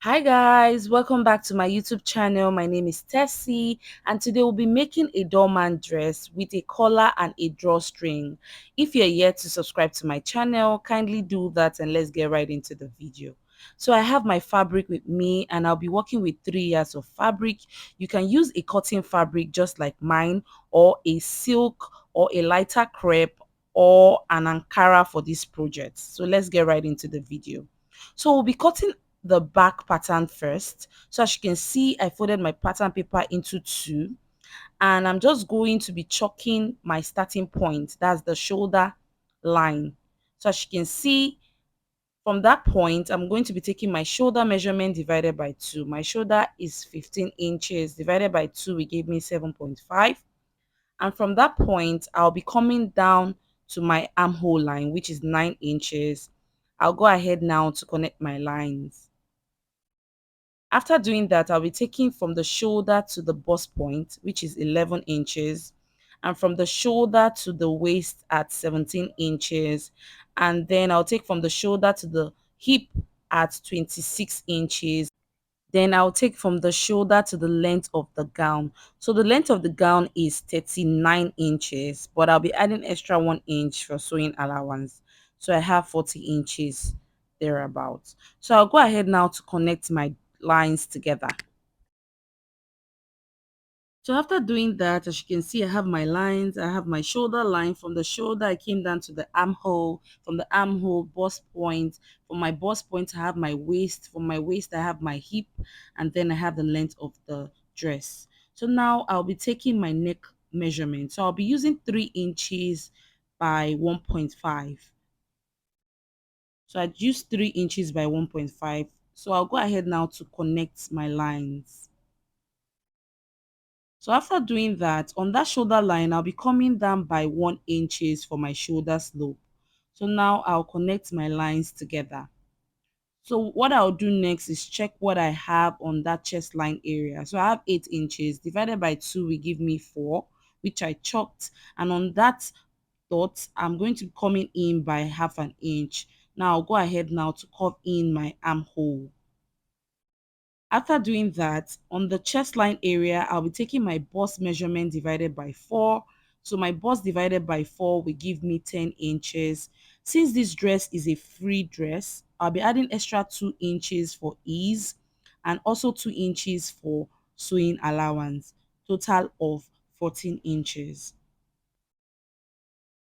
Hi guys, welcome back to my YouTube channel. My name is Tessie and today we'll be making a doorman dress with a collar and a drawstring. If you're yet to subscribe to my channel, kindly do that and let's get right into the video. So I have my fabric with me and I'll be working with 3 yards of fabric. You can use a cotton fabric just like mine, or a silk, or a lighter crepe, or an Ankara for this project. So let's get right into the video. So we'll be cutting the back pattern first. So as you can see, I folded my pattern paper into two and I'm just going to be chalking my starting point. That's the shoulder line. So as you can see, from that point, I'm going to be taking my shoulder measurement divided by 2. My shoulder is 15 inches. Divided by 2 will give me 7.5. And from that point, I'll be coming down to my armhole line, which is 9 inches. I'll go ahead now to connect my lines. After doing that, I'll be taking from the shoulder to the bust point, which is 11 inches, and from the shoulder to the waist at 17 inches. And then I'll take from the shoulder to the hip at 26 inches. Then I'll take from the shoulder to the length of the gown. So the length of the gown is 39 inches, but I'll be adding extra 1 inch for sewing allowance. So I have 40 inches thereabouts. So I'll go ahead now to connect my lines together. So after doing that, as you can see, I have my lines. I have my shoulder line. From the shoulder, I came down to the armhole. From the armhole, bust point. From my bust point, I have my waist. From my waist, I have my hip. And then I have the length of the dress. So now I'll be taking my neck measurement. So I'll be using 3 inches by 1.5. So I used 3 inches by 1.5. So I'll go ahead now to connect my lines. So after doing that, on that shoulder line, I'll be coming down by 1 inches for my shoulder slope. So now I'll connect my lines together. So what I'll do next is check what I have on that chest line area. So I have 8 inches divided by 2 will give me 4, which I chalked. And on that dot, I'm going to be coming in by half an inch. Now I'll go ahead now to curve in my armhole. After doing that, on the chest line area, I'll be taking my bust measurement divided by 4. So my bust divided by 4 will give me 10 inches. Since this dress is a free dress, I'll be adding extra 2 inches for ease and also 2 inches for sewing allowance, total of 14 inches.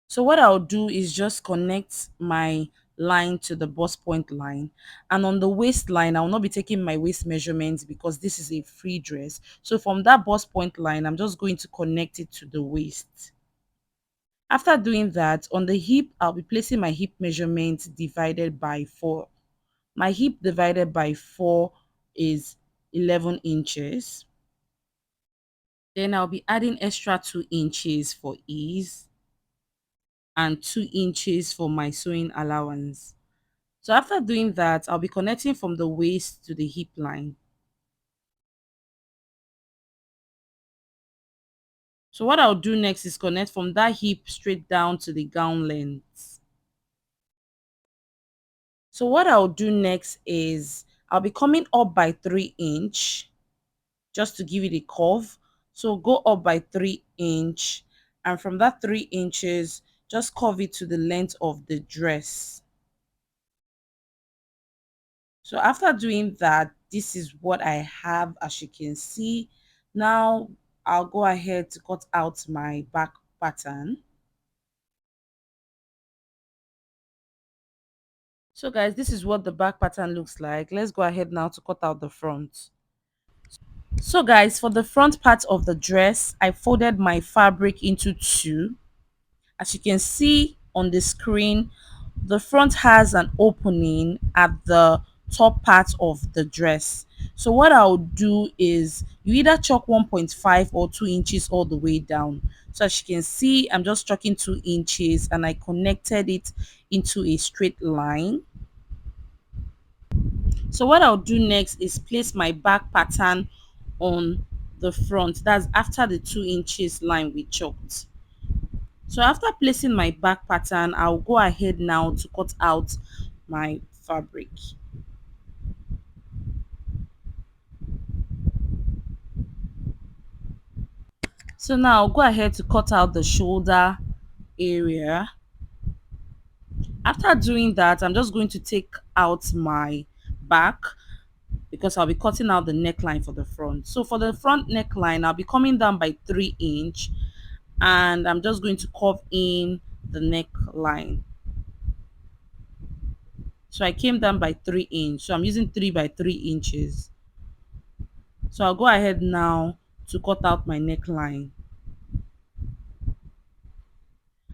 So what I'll do is just connect my line to the bust point line, and on the waistline I'll not be taking my waist measurements because this is a free dress. So from that bust point line, I'm just going to connect it to the waist. After doing that, on the hip, I'll be placing my hip measurement divided by 4. My hip divided by 4 is 11 inches. Then I'll be adding extra 2 inches for ease and 2 inches for my sewing allowance. So after doing that, I'll be connecting from the waist to the hip line. So what I'll do next is connect from that hip straight down to the gown length. So what I'll do next is I'll be coming up by 3 inch just to give it a curve. So go up by 3 inch, and from that 3 inches, just curve it to the length of the dress. So after doing that, this is what I have, as you can see. Now I'll go ahead to cut out my back pattern. So guys, this is what the back pattern looks like. Let's go ahead now to cut out the front. So guys, for the front part of the dress, I folded my fabric into two. As you can see on the screen, the front has an opening at the top part of the dress. So what I'll do is you either chalk 1.5 or 2 inches all the way down. So as you can see, I'm just chalking 2 inches and I connected it into a straight line. So what I'll do next is place my back pattern on the front. That's after the 2 inches line we chalked. So after placing my back pattern, I'll go ahead now to cut out my fabric. So now I'll go ahead to cut out the shoulder area. After doing that, I'm just going to take out my back because I'll be cutting out the neckline for the front. So for the front neckline, I'll be coming down by 3 inch, and I'm just going to curve in the neckline. So I came down by 3 inch. So I'm using 3 by 3 inches. So I'll go ahead now to cut out my neckline.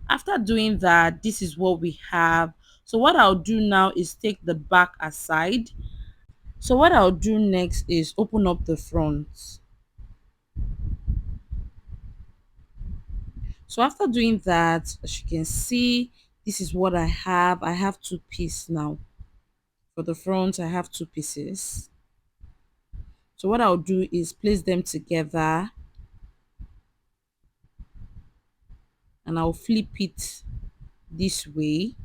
After doing that, this is what we have. So what I'll do now is take the back aside. So what I'll do next is open up the front. So after doing that, as you can see, this is what I have. I have two pieces now. For the front, I have two pieces. So what I'll do is place them together, and I'll flip it this way.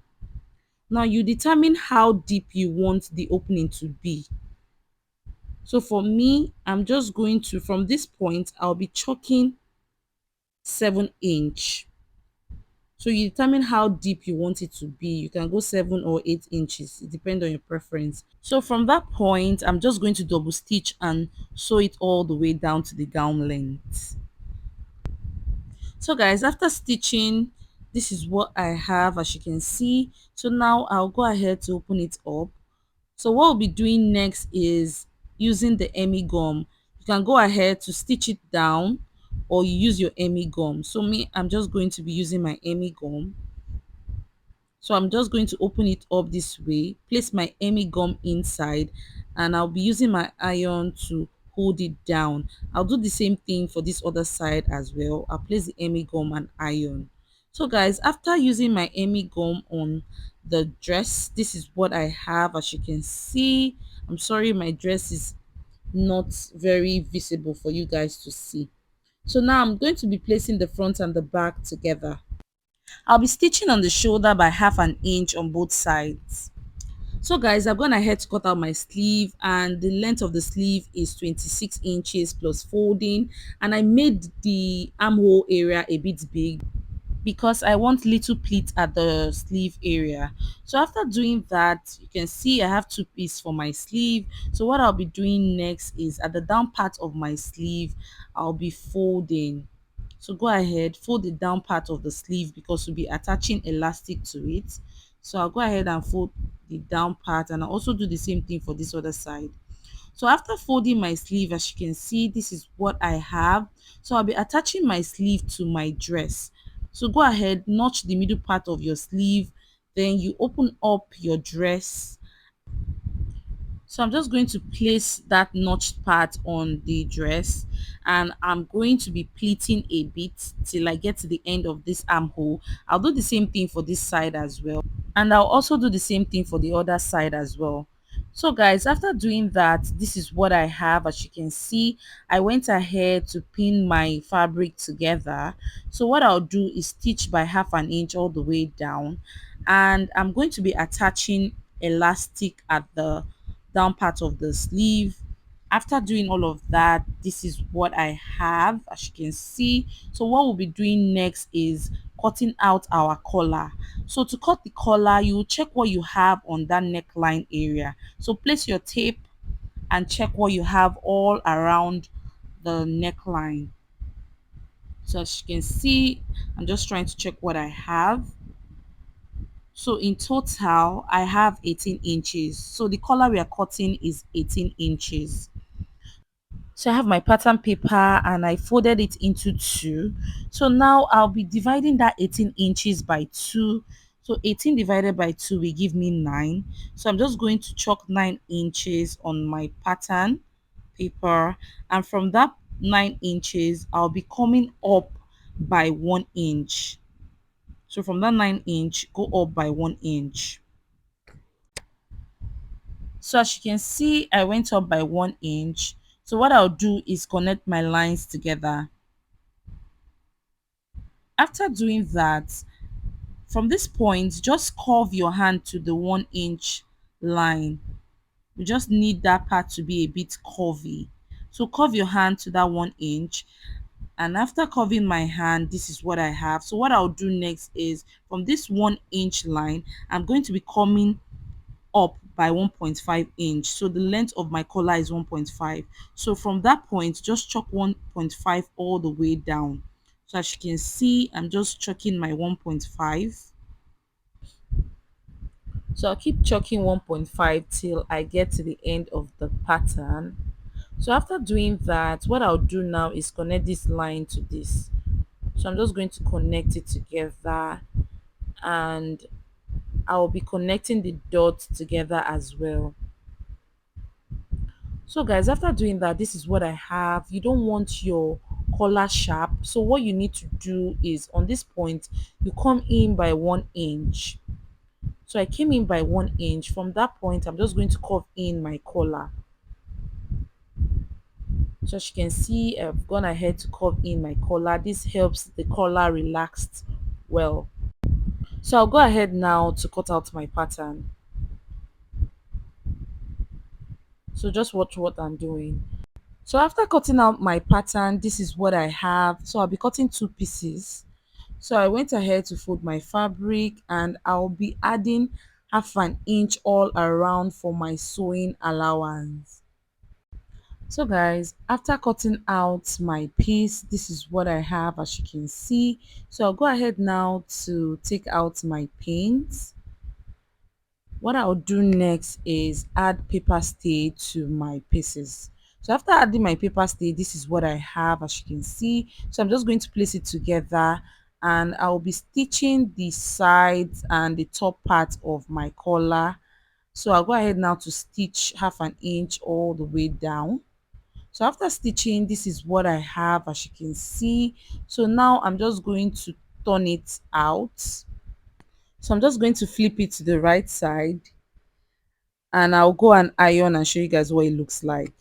Now you determine how deep you want the opening to be. So for me, I'm just going to, from this point, I'll be chalking 7 inch. So you determine how deep you want it to be. You can go 7 or 8 inches. It depends on your preference. So from that point, I'm just going to double stitch and sew it all the way down to the gown length. So guys, after stitching, this is what I have, as you can see. So now I'll go ahead to open it up. So what we'll be doing next is using the Emmy gum. You can go ahead to stitch it down, or you use your Emmy gum. So me, I'm just going to be using my Emmy gum. So I'm just going to open it up this way, place my Emmy gum inside, and I'll be using my iron to hold it down. I'll do the same thing for this other side as well. I'll place the Emmy gum and iron. So guys, after using my Emmy gum on the dress, this is what I have. As you can see, I'm sorry my dress is not very visible for you guys to see. So now I'm going to be placing the front and the back together. I'll be stitching on the shoulder by 1/2 inch on both sides. So guys, I've gone ahead to cut out my sleeve, and the length of the sleeve is 26 inches plus folding, and I made the armhole area a bit big because I want little pleat at the sleeve area. So after doing that, you can see I have two pieces for my sleeve. So what I'll be doing next is at the down part of my sleeve, I'll be folding. So go ahead, fold the down part of the sleeve because we'll be attaching elastic to it. So I'll go ahead and fold the down part, and I'll also do the same thing for this other side. So after folding my sleeve, as you can see, this is what I have. So I'll be attaching my sleeve to my dress. So go ahead, notch the middle part of your sleeve, then you open up your dress. So I'm just going to place that notched part on the dress, and I'm going to be pleating a bit till I get to the end of this armhole. I'll do the same thing for this side as well, and I'll also do the same thing for the other side as well. So guys, after doing that, this is what I have. As you can see, I went ahead to pin my fabric together. So what I'll do is stitch by 1/2 inch all the way down, and I'm going to be attaching elastic at the down part of the sleeve. After doing all of that, this is what I have, as you can see. So what we'll be doing next is cutting out our collar. So to cut the collar, you will check what you have on that neckline area. So place your tape and check what you have all around the neckline. So as you can see, I'm just trying to check what I have. So in total, I have 18 inches. So the collar we are cutting is 18 inches. So I have my pattern paper and I folded it into two. So now I'll be dividing that 18 inches by 2. So 18 divided by 2 will give me 9. So I'm just going to chalk 9 inches on my pattern paper, and from that 9 inches I'll be coming up by 1 inch. So from that 9 inch, go up by 1 inch. So as you can see, I went up by 1 inch. So what I'll do is connect my lines together. After doing that, from this point, just curve your hand to the 1 inch line. You just need that part to be a bit curvy. So curve your hand to that 1 inch. And after curving my hand, this is what I have. So what I'll do next is from this 1 inch line, I'm going to be coming up by 1.5 inch. So the length of my collar is 1.5. So from that point, just chalk 1.5 all the way down. So as you can see, I'm just chalking my 1.5. So I'll keep chalking 1.5 till I get to the end of the pattern. So after doing that, what I'll do now is connect this line to this. So I'm just going to connect it together, and I'll be connecting the dots together as well. So guys, after doing that, this is what I have. You don't want your collar sharp. So what you need to do is on this point, you come in by 1 inch. So I came in by 1 inch. From that point, I'm just going to curve in my collar. So as you can see, I've gone ahead to curve in my collar. This helps the collar relaxed well. So I'll go ahead now to cut out my pattern. So just watch what I'm doing. So after cutting out my pattern, this is what I have. So I'll be cutting two pieces. So I went ahead to fold my fabric, and I'll be adding 1/2 inch all around for my sewing allowance. So guys, after cutting out my piece, this is what I have, as you can see. So I'll go ahead now to take out my paint. What I'll do next is add paper stay to my pieces. So after adding my paper stay, this is what I have, as you can see. So I'm just going to place it together, and I'll be stitching the sides and the top part of my collar. So I'll go ahead now to stitch 1/2 inch all the way down. So after stitching, this is what I have, as you can see. So now I'm just going to turn it out. So I'm just going to flip it to the right side, and I'll go and iron and show you guys what it looks like.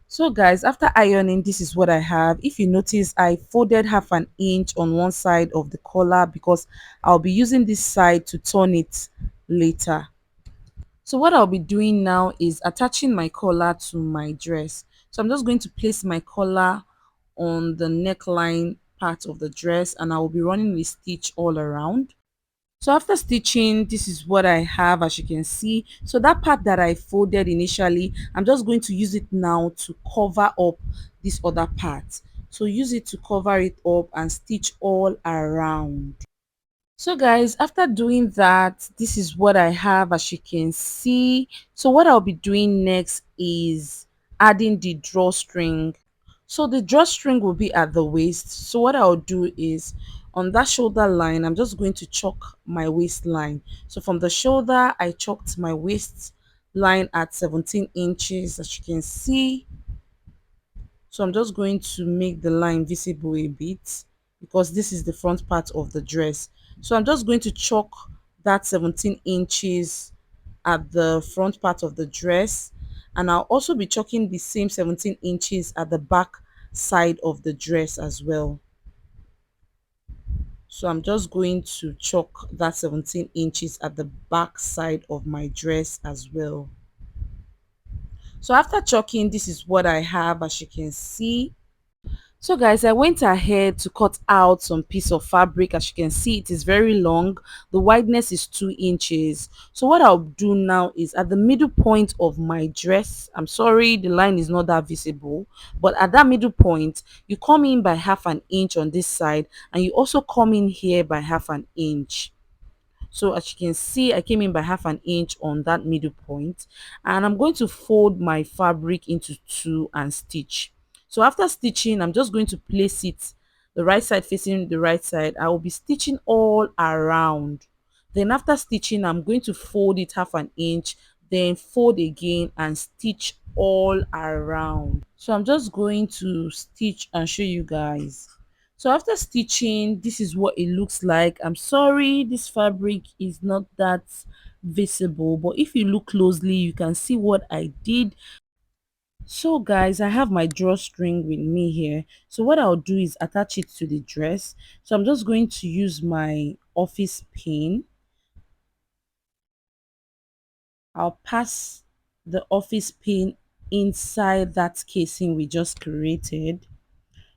So guys, after ironing, this is what I have. If you notice, I folded 1/2 inch on one side of the collar because I'll be using this side to turn it later. So what I'll be doing now is attaching my collar to my dress. So I'm just going to place my collar on the neckline part of the dress, and I will be running a stitch all around. So after stitching, this is what I have, as you can see. So that part that I folded initially, I'm just going to use it now to cover up this other part. So use it to cover it up and stitch all around. So guys, after doing that, this is what I have, as you can see. So what I'll be doing next is adding the drawstring. So the drawstring will be at the waist. So what I'll do is on that shoulder line, I'm just going to chalk my waistline. So from the shoulder, I chalked my waist line at 17 inches, as you can see. So I'm just going to make the line visible a bit because this is the front part of the dress. So I'm just going to chalk that 17 inches at the front part of the dress, and I'll also be chalking the same 17 inches at the back side of the dress as well. So I'm just going to chalk that 17 inches at the back side of my dress as well. So after chalking, this is what I have, as you can see. So guys, I went ahead to cut out some piece of fabric. As you can see, it is very long. The wideness is 2 inches. So what I'll do now is at the middle point of my dress, I'm sorry the line is not that visible, but at that middle point, you come in by 1/2 inch on this side, and you also come in here by 1/2 inch. So as you can see, I came in by 1/2 inch on that middle point, and I'm going to fold my fabric into two and stitch. So after stitching, I'm just going to place it the right side facing the right side. I will be stitching all around. Then after stitching, I'm going to fold it 1/2 inch, then fold again and stitch all around. So I'm just going to stitch and show you guys. So after stitching, this is what it looks like. I'm sorry this fabric is not that visible, but if you look closely, you can see what I did. So guys, I have my drawstring with me here. So what I'll do is attach it to the dress. So I'm just going to use my office pin. I'll pass the office pin inside that casing we just created.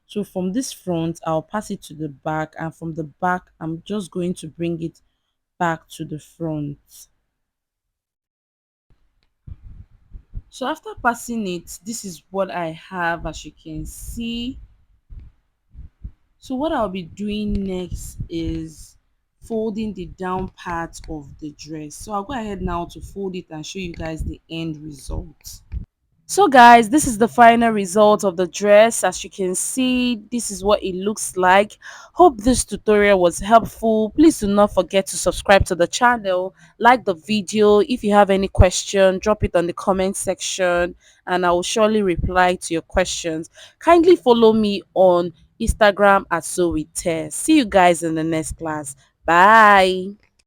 So from this front, I'll pass it to the back, and from the back, I'm just going to bring it back to the front. So after passing it, this is what I have, as you can see. So what I'll be doing next is folding the down part of the dress. So I'll go ahead now to fold it and show you guys the end result. So guys, this is the final result of the dress. As you can see, this is what it looks like. Hope this tutorial was helpful. Please do not forget to subscribe to the channel, like the video. If you have any question, drop it on the comment section and I will surely reply to your questions. Kindly follow me on Instagram at So with Tess. See you guys in the next class. Bye.